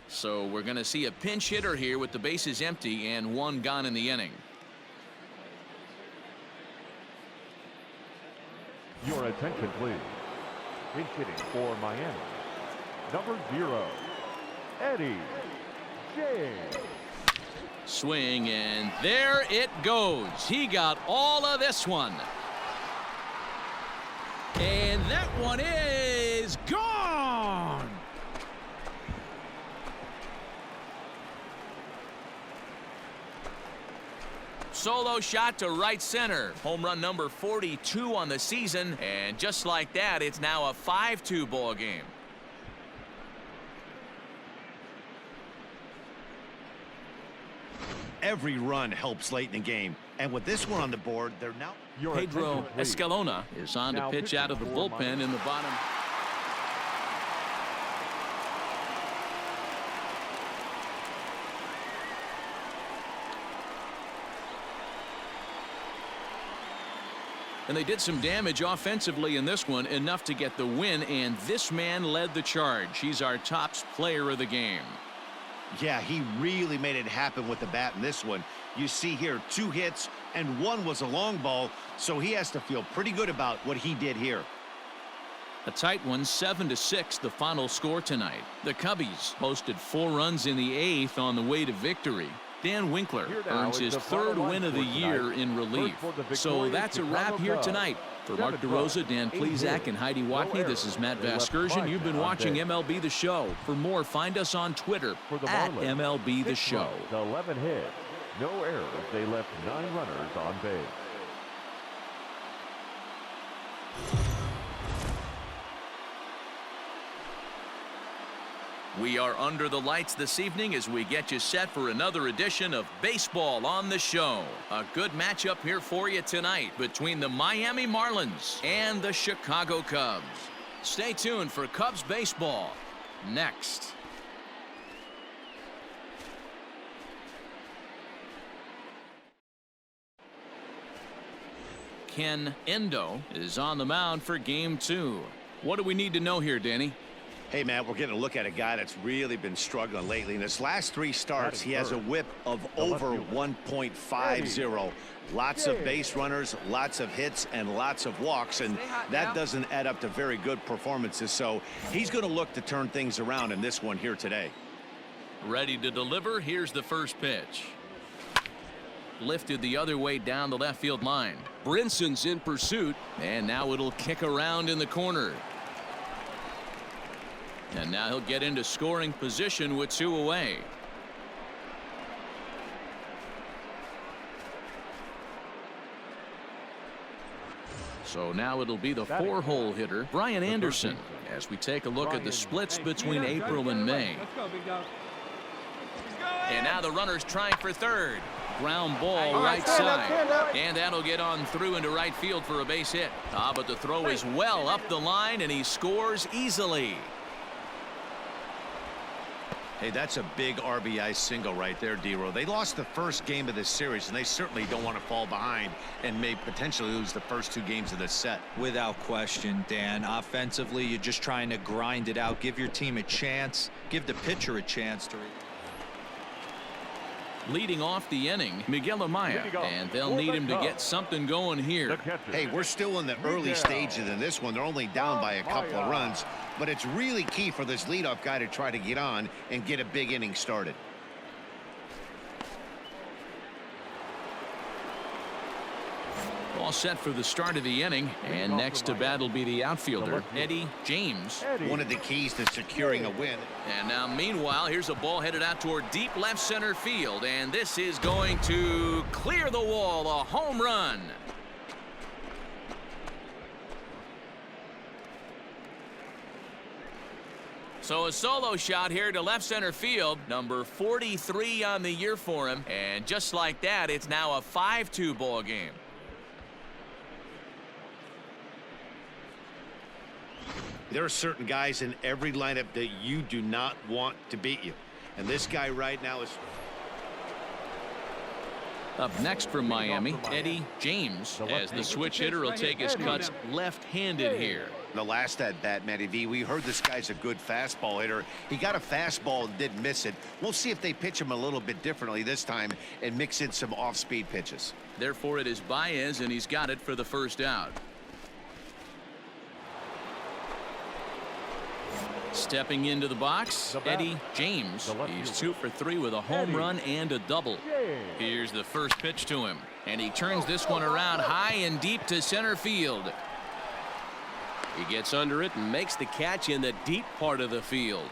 So we're going to see a pinch hitter here with the bases empty and one gone in the inning. Your attention, please. Pinch hitting for Miami, number 0, Eddie James. Swing, and there it goes. He got all of this one. And that one is gone. Solo shot to right center. Home run number 42 on the season. And just like that, it's now a 5-2 ball game. Every run helps late in the game. And with this one on the board, they're now... Pedro Escalona is on to pitch out of the bullpen in the bottom. And they did some damage offensively in this one, enough to get the win, and this man led the charge. He's our top player of the game. Yeah, he really made it happen with the bat in this one. You see here 2 hits and 1 was a long ball, so he has to feel pretty good about what he did here. A tight one, 7-6, the final score tonight. The Cubbies posted 4 runs in the 8th on the way to victory. Dan Winkler earns his 3rd win of the year in relief. So that's a wrap here tonight. For Mark DeRosa, Dan Plesac, and Heidi Watney, this is Matt Vasgersian. You've been watching MLB The Show. For more, find us on Twitter at MLB The Show. 11 hits, no errors. They left 9 runners on base. We are under the lights this evening as we get you set for another edition of Baseball on the Show. A good matchup here for you tonight between the Miami Marlins and the Chicago Cubs. Stay tuned for Cubs baseball next. Ken Endo is on the mound for game 2. What do we need to know here, Danny? Hey, Matt, we're getting a look at a guy that's really been struggling lately. In his last 3 starts, he has a whip of over 1.50. Lots of base runners, lots of hits, and lots of walks, and that doesn't add up to very good performances. So he's going to look to turn things around in this one here today. Ready to deliver. Here's the first pitch. Lifted the other way down the left field line. Brinson's in pursuit, and now it'll kick around in the corner. And now he'll get into scoring position with 2 away. So now it'll be the 4-hole hitter, Brian Anderson, as we take a look at the splits between April and May. And now the runner's trying for third. Ground ball right side. And that'll get on through into right field for a base hit. But the throw is well up the line, and he scores easily. Hey, that's a big RBI single right there, D-Row. They lost the first game of this series, and they certainly don't want to fall behind and may potentially lose the first 2 games of this set. Without question, Dan. Offensively, you're just trying to grind it out. Give your team a chance. Give the pitcher a chance to... Leading off the inning, Miguel Amaya, and they'll need him to get something going here. Hey, we're still in the early stages in this one. They're only down by a couple of runs, but it's really key for this leadoff guy to try to get on and get a big inning started. All set for the start of the inning, and next to bat will be the outfielder, Eddie James. One of the keys to securing a win. And now meanwhile, here's a ball headed out toward deep left center field, and this is going to clear the wall, a home run. So a solo shot here to left center field, number 43 on the year for him, and just like that, it's now a 5-2 ball game. There are certain guys in every lineup that you do not want to beat you. And this guy right now is... Up next from Miami, Eddie James, as the switch hitter will take his cuts left-handed here. The last at bat, Matty V, we heard this guy's a good fastball hitter. He got a fastball and didn't miss it. We'll see if they pitch him a little bit differently this time and mix in some off-speed pitches. Therefore, it is Baez, and he's got it for the first out. Stepping into the box, Eddie James. He's 2 for 3 with a home run and a double. Here's the first pitch to him, and he turns this one around high and deep to center field. He gets under it and makes the catch in the deep part of the field.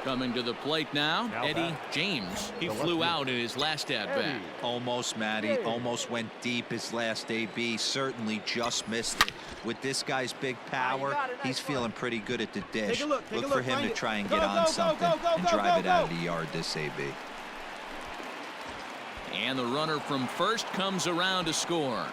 Coming to the plate now, Eddie James. He flew out in his last at-bat. Almost, Matty. Almost went deep his last AB. Certainly just missed it. With this guy's big power, he's feeling pretty good at the dish. Look for him to try and get on something and drive it out of the yard this AB. And the runner from first comes around to score.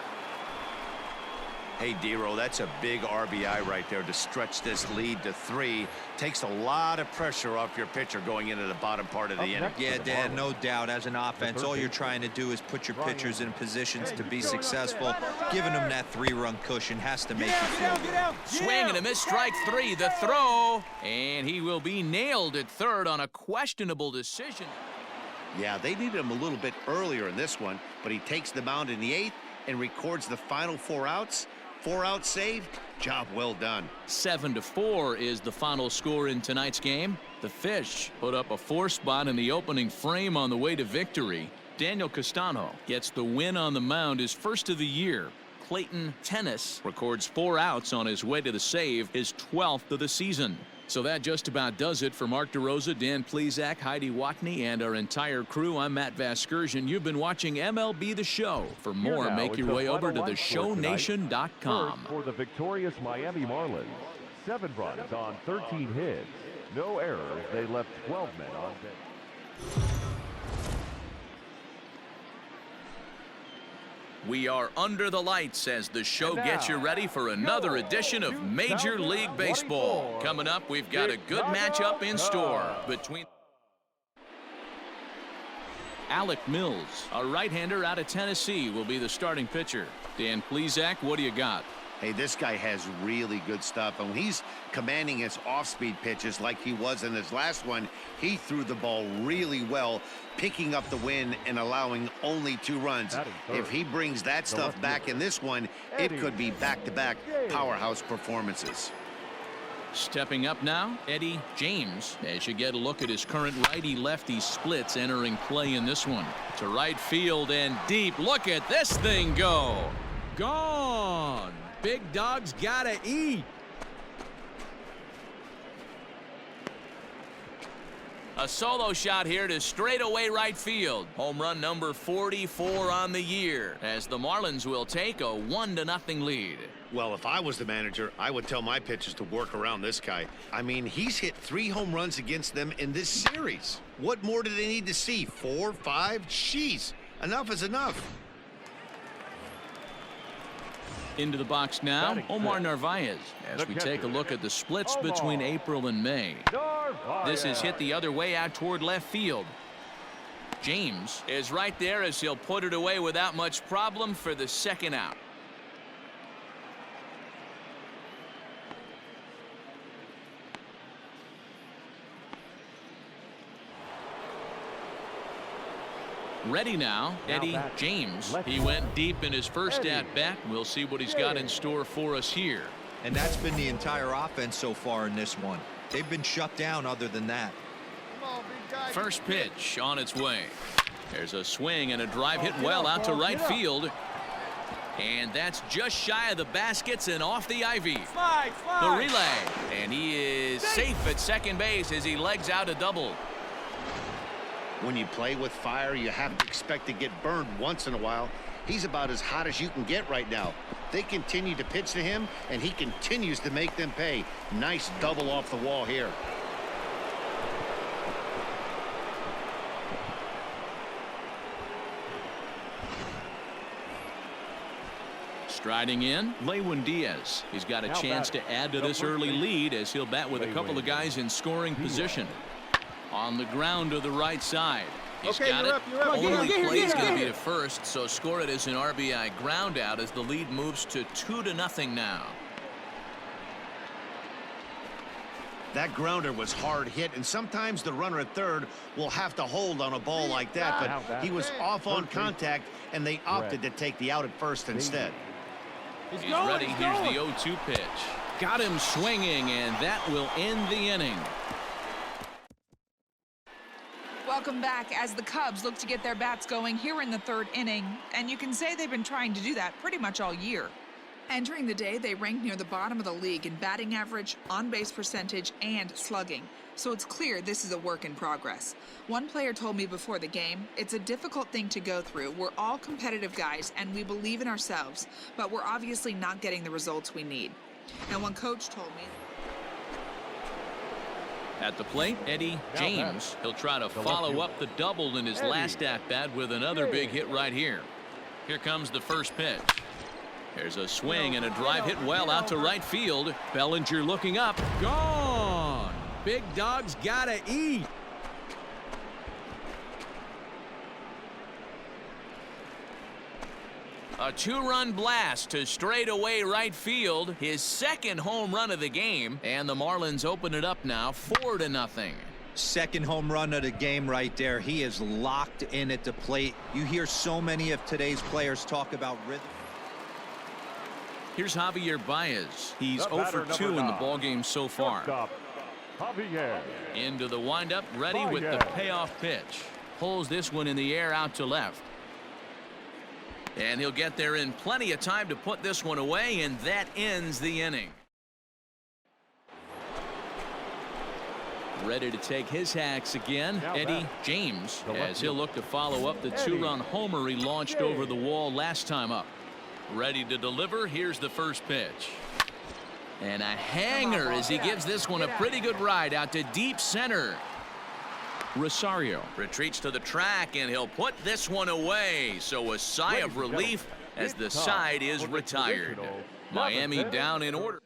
Hey, Dero, that's a big RBI right there to stretch this lead to 3. Takes a lot of pressure off your pitcher going into the bottom part of the inning. Yeah, Dan, no doubt. As an offense, all you're trying to do is put your pitchers in positions to be successful. Giving them that 3-run cushion has to make you feel good. Swing and a miss, strike 3. The throw, and he will be nailed at third on a questionable decision. Yeah, they needed him a little bit earlier in this one, but he takes the mound in the 8th and records the final 4 outs. 4 outs saved. Job well done. 7-4 is the final score in tonight's game. The Fish put up a 4 spot in the opening frame on the way to victory. Daniel Castano gets the win on the mound, his first of the year. Clayton Tennis records 4 outs on his way to the save, his 12th of the season. So that just about does it for Mark DeRosa, Dan Plesac, Heidi Watney, and our entire crew. I'm Matt Vasgersian. You've been watching MLB The Show. For more, make your way over to theshownation.com. For the victorious Miami Marlins, 7 runs on 13 hits. No errors. They left 12 men on base. We are under the lights as the show gets you ready for another edition of Major League Baseball. Coming up, we've got a good matchup in store between Alec Mills, a right-hander out of Tennessee, will be the starting pitcher. Dan Plesac, what do you got? Hey, this guy has really good stuff, and when he's commanding his off-speed pitches like he was in his last one, he threw the ball really well, picking up the win and allowing only 2 runs. If he brings that stuff back in this one, it could be back-to-back powerhouse performances. Stepping up now, Eddie James, as you get a look at his current righty-lefty splits entering play in this one. To right field and deep. Look at this thing go. Gone. Big dog's gotta eat. A solo shot here to straightaway right field. Home run number 44 on the year, as the Marlins will take a 1-0 lead. Well, if I was the manager, I would tell my pitchers to work around this guy. I mean, he's hit 3 home runs against them in this series. What more do they need to see? 4, 5? Jeez, enough is enough. Into the box now, Omar Narvaez, as we take a look at the splits between April and May. This is hit the other way out toward left field. James is right there as he'll put it away without much problem for the second out. Ready now, Eddie James. He went deep in his first at-bat. We'll see what he's got in store for us here. And that's been the entire offense so far in this one. They've been shut down other than that. First pitch on its way. There's a swing and a drive hit well out to right field. And that's just shy of the baskets and off the ivy. The relay. And he is safe at second base as he legs out a double. When you play with fire, you have to expect to get burned once in a while. He's about as hot as you can get right now. They continue to pitch to him, and he continues to make them pay. Nice double off the wall here. Striding in, Lewin Diaz. He's got a chance to add to this early lead as he'll bat with a couple of guys in scoring position. On the ground to the right side. He's got it. Only play is going to be to first, so score it as an RBI ground out as the lead moves to 2-0 now. That grounder was hard hit, and sometimes the runner at third will have to hold on a ball like that, but he was off on contact, and they opted to take the out at first instead. He's ready. Here's the 0-2 pitch. Got him swinging, and that will end the inning. Welcome back as the Cubs look to get their bats going here in the third inning, and you can say they've been trying to do that pretty much all year. Entering the day, they ranked near the bottom of the league in batting average, on-base percentage, and slugging. So it's clear this is a work in progress. One player told me before the game, it's a difficult thing to go through. We're all competitive guys, and we believe in ourselves, but we're obviously not getting the results we need. And one coach told me... At the plate, Eddie James. He'll try to follow up the double in his last at-bat with another big hit right here. Here comes the first pitch. There's a swing and a drive hit well out to right field. Bellinger looking up. Gone. Big dog's gotta eat. A two-run blast to straightaway right field. His second home run of the game. And the Marlins open it up now 4-0. Second home run of the game right there. He is locked in at the plate. You hear so many of today's players talk about rhythm. Here's Javier Baez. He's 0 for 2 in the ballgame so far. Into the windup, ready with the payoff pitch. Pulls this one in the air out to left. And he'll get there in plenty of time to put this one away, and that ends the inning. Ready to take his hacks again, Eddie James, as he'll look to follow up the two-run homer he launched over the wall last time up. Ready to deliver. Here's the first pitch. And a hanger as he gives this one a pretty good ride out to deep center. Rosario retreats to the track, and he'll put this one away. So a sigh of relief as the side is retired. Miami down in order.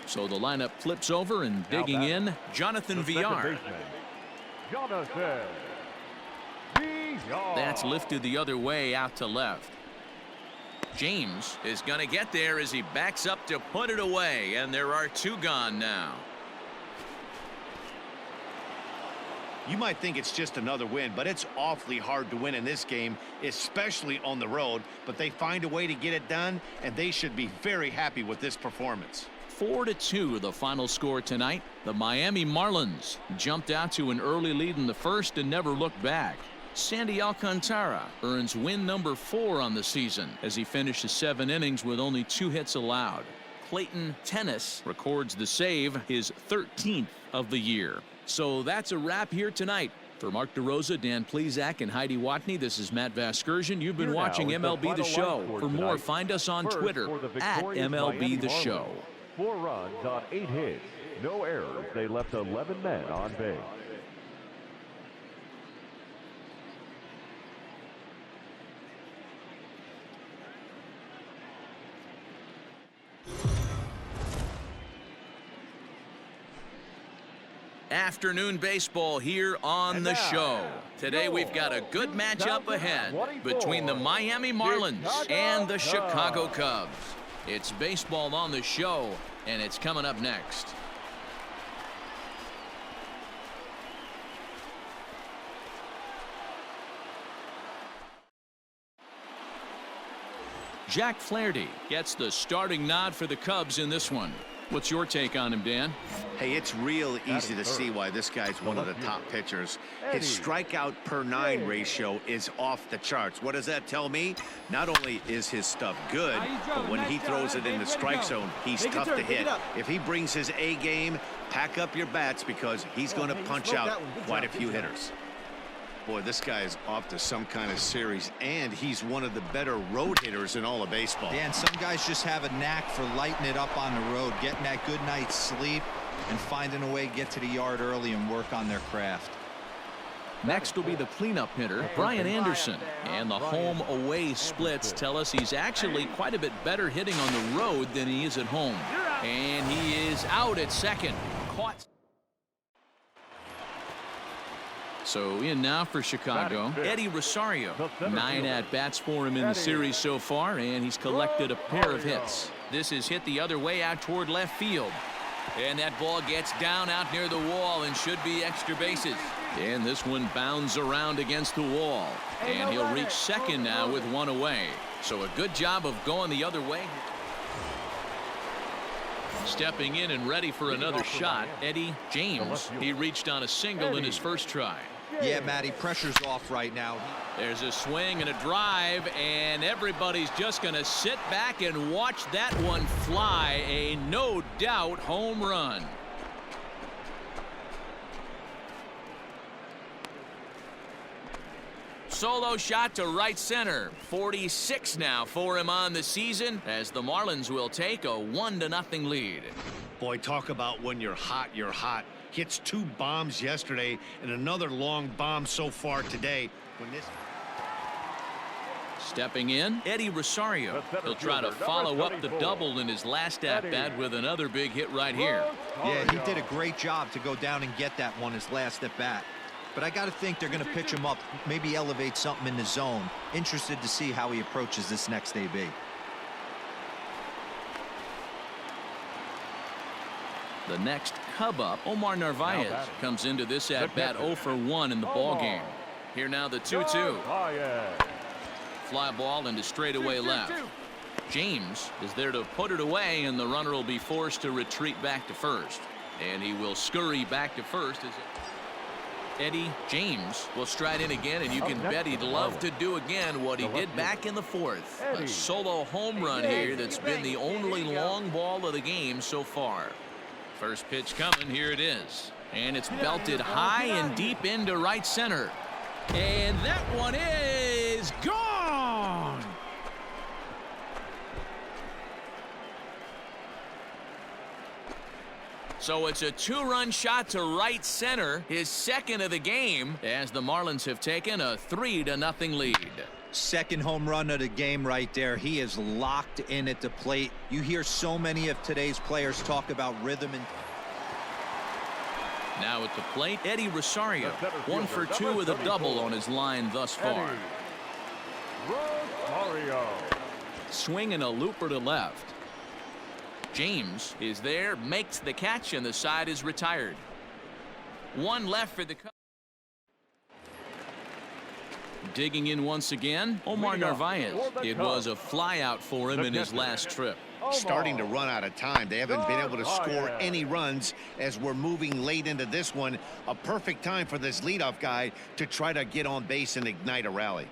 So the lineup flips over, and digging in, Jonathan Villar. That's lifted the other way out to left. James is going to get there as he backs up to put it away, and there are two gone now. You might think it's just another win, but it's awfully hard to win in this game, especially on the road. But they find a way to get it done, and they should be very happy with this performance. 4-2 the final score tonight. The Miami Marlins jumped out to an early lead in the first and never looked back. Sandy Alcantara earns win number 4 on the season as he finishes 7 innings with only 2 hits allowed. Clayton Tennis records the save, his 13th of the year. So that's a wrap here tonight. For Mark DeRosa, Dan Plesac, and Heidi Watney, this is Matt Vasgersian. You've been watching MLB The Show. For more, find us on Twitter at MLB The Show. 4 runs on 8 hits. No errors. They left 11 men on base. Afternoon baseball here on the show. Today we've got a good matchup ahead between the Miami Marlins and the Chicago Cubs. It's baseball on the show, and it's coming up next. Jack Flaherty gets the starting nod for the Cubs in this one. What's your take on him, Dan? Hey, it's real easy to see why this guy's one of the top pitchers. His strikeout per 9 ratio is off the charts. What does that tell me? Not only is his stuff good, but when he throws it in the strike zone, he's tough to hit. If he brings his A game, pack up your bats because he's going to punch out quite a few hitters. Boy, this guy is off to some kind of series, and he's one of the better road hitters in all of baseball. Dan, some guys just have a knack for lighting it up on the road, getting that good night's sleep, and finding a way to get to the yard early and work on their craft. Next will be the cleanup hitter, Brian Anderson. And the home-away splits tell us he's actually quite a bit better hitting on the road than he is at home. And he is out at second. Caught. So in now for Chicago, Eddie Rosario. 9 at-bats for him in the series so far, and he's collected a pair of hits. This is hit the other way out toward left field. And that ball gets down out near the wall and should be extra bases. And this one bounds around against the wall. And he'll reach second now with one away. So a good job of going the other way. Stepping in and ready for another shot, Eddie James. He reached on a single in his first try. Yeah, Matty, pressure's off right now. There's a swing and a drive, and everybody's just going to sit back and watch that one fly. A no doubt home run. Solo shot to right center. 46 now for him on the season, as the Marlins will take a 1-0 lead. Boy, talk about when you're hot, you're hot. Hits 2 bombs yesterday and another long bomb so far today. Stepping in, Eddie Rosario. He'll try to follow up the double in his last at-bat with another big hit right here. Yeah, he did a great job to go down and get that one his last at-bat. But I got to think they're going to pitch him up, maybe elevate something in the zone. Interested to see how he approaches this next AB. The next Cub up, Omar Narvaez, comes into this at-bat 0 for 1 in the ballgame. Here now the 2-2. Fly ball into straightaway left. James is there to put it away, and the runner will be forced to retreat back to first. And he will scurry back to first. Eddie James will stride in again, and you can bet he'd love to do again what he did back in the 4th. A solo home run here that's been the only long ball of the game so far. First pitch coming, here it is. And it's belted high and deep into right center. And that one is gone! So it's a 2-run shot to right center, his second of the game, as the Marlins have taken a 3-0 lead. Second home run of the game right there. He is locked in at the plate. You hear so many of today's players talk about rhythm and... Now at the plate, Eddie Rosario. 1 for 2 with a double on his line thus far. Rosario. Swing and a looper to left. James is there, makes the catch, and the side is retired. 1 left for the Cubs. Digging in once again, Omar Narvaez. It was a flyout for him in his last trip. Starting to run out of time. They haven't been able to score any runs as we're moving late into this one. A perfect time for this leadoff guy to try to get on base and ignite a rally.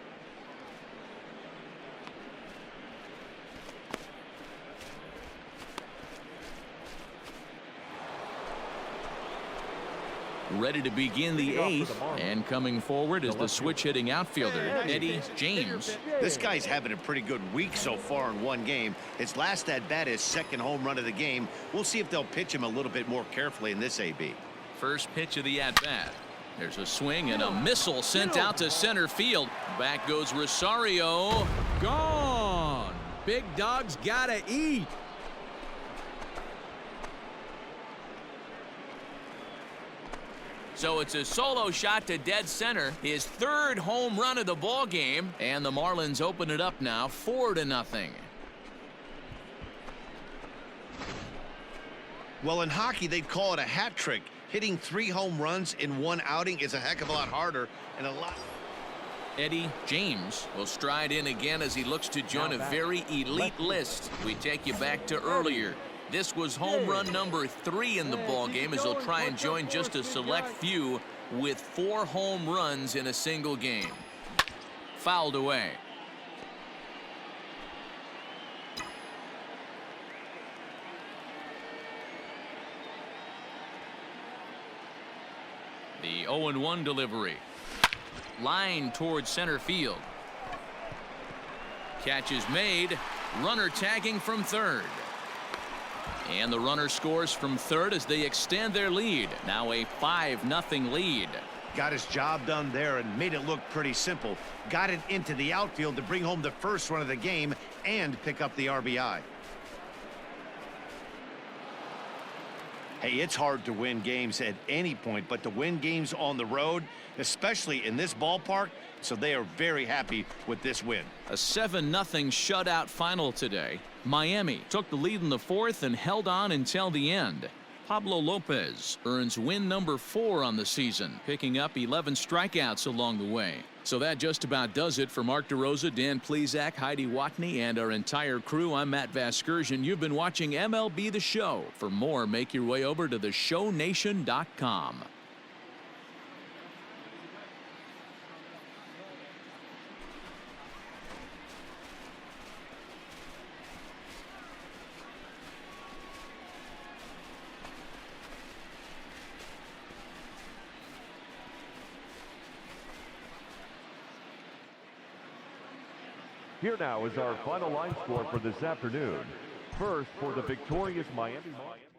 Ready to begin the 8th, and coming forward is the switch-hitting outfielder, Eddie James. This guy's having a pretty good week so far in one game. His last at-bat is second home run of the game. We'll see if they'll pitch him a little bit more carefully in this AB. First pitch of the at-bat. There's a swing and a missile sent out to center field. Back goes Rosario. Gone. Big dog's gotta eat. So it's a solo shot to dead center, his 3rd home run of the ball game, and the Marlins open it up now 4-0. Well, in hockey, they'd call it a hat trick. Hitting 3 home runs in one outing is a heck of a lot harder and a lot. Eddie James will stride in again as he looks to join a very elite list. We take you back to earlier. This was home run number 3 in the ballgame, as he'll try and join just a select few with 4 home runs in a single game. Fouled away. The 0-1 delivery. Line towards center field. Catch is made. Runner tagging from third. And the runner scores from third as they extend their lead. Now a 5-0 lead. Got his job done there and made it look pretty simple. Got it into the outfield to bring home the first run of the game and pick up the RBI. Hey, it's hard to win games at any point, but to win games on the road, especially in this ballpark, so they are very happy with this win. A 7-0 shutout final today. Miami took the lead in the fourth and held on until the end. Pablo Lopez earns win number 4 on the season, picking up 11 strikeouts along the way. So that just about does it for Mark DeRosa, Dan Plesac, Heidi Watney, and our entire crew. I'm Matt Vasgersian. You've been watching MLB The Show. For more, make your way over to theshownation.com. Here now is our final line score for this afternoon. First, for the victorious Miami Marlins.